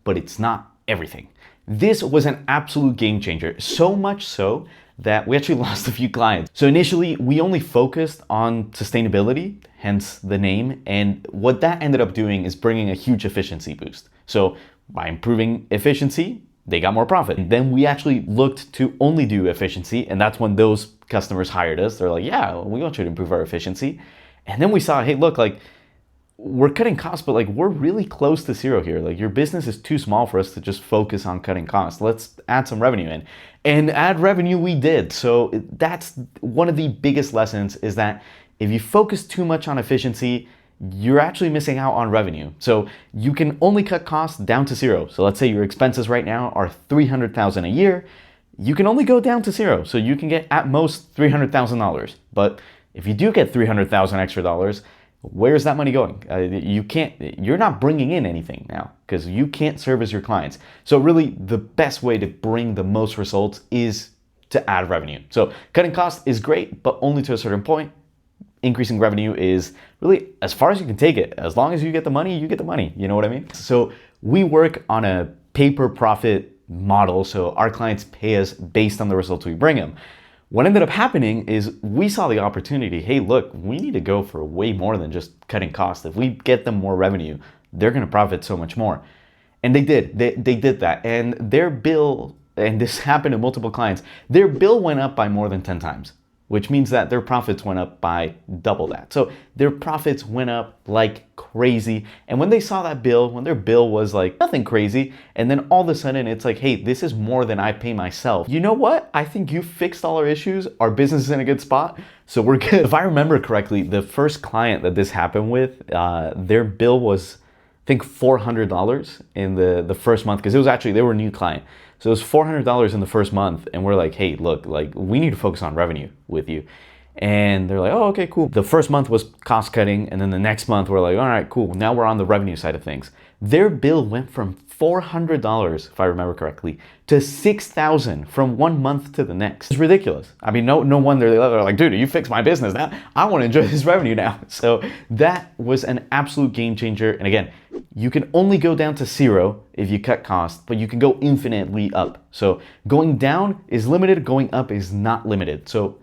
but it's not everything. This was an absolute game changer, so much so that we actually lost a few clients. So initially, we only focused on sustainability, hence the name, and what that ended up doing is bringing a huge efficiency boost. So by improving efficiency, they got more profit. And then we actually looked to only do efficiency, and that's when those customers hired us. They're like, yeah, we want you to improve our efficiency. And then we saw, hey, look, like, we're cutting costs, but like we're really close to zero here. Like your business is too small for us to just focus on cutting costs. Let's add some revenue in. And add revenue we did. So that's one of the biggest lessons, is that if you focus too much on efficiency, you're actually missing out on revenue. So you can only cut costs down to zero. So let's say your expenses right now are $300,000 a year. You can only go down to zero. So you can get at most $300,000. But if you do get $300,000 extra dollars, where's that money going? You're not bringing in anything now because you can't service your clients. So really the best way to bring the most results is to add revenue. So cutting costs is great, but only to a certain point. Increasing revenue is really as far as you can take it. As long as you get the money, you get the money. You know what I mean? So we work on a pay-per-profit model. So our clients pay us based on the results we bring them. What ended up happening is we saw the opportunity. Hey, look, we need to go for way more than just cutting costs. If we get them more revenue, they're going to profit so much more. And they did. They did that. And their bill, and this happened to multiple clients, their bill went up by more than 10 times, which means that their profits went up by double that. So their profits went up like crazy. And when they saw that bill, when their bill was like nothing crazy, and then all of a sudden it's like, hey, this is more than I pay myself. You know what? I think you fixed all our issues. Our business is in a good spot. So we're good. If I remember correctly, the first client that this happened with, their bill was, I think, $400 in the first month, because it was actually, they were a new client. So it was $400 in the first month, and we're like, hey, look, like we need to focus on revenue with you. And they're like, oh, okay, cool. The first month was cost cutting, and then the next month we're like, all right, cool. Now we're on the revenue side of things. Their bill went from $400, if I remember correctly, to $6,000 from one month to the next. It's ridiculous. I mean, no wonder they're like, dude, you fixed my business now. I want to enjoy this revenue now. So that was an absolute game changer. And again, you can only go down to zero if you cut costs, but you can go infinitely up. So going down is limited, going up is not limited. So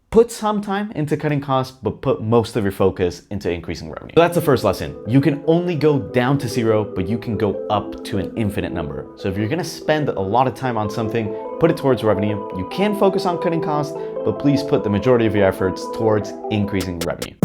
put some time into cutting costs, but put most of your focus into increasing revenue. So that's the first lesson. You can only go down to zero, but you can go up to an infinite number. So if you're gonna spend a lot of time on something, put it towards revenue. You can focus on cutting costs, but please put the majority of your efforts towards increasing revenue.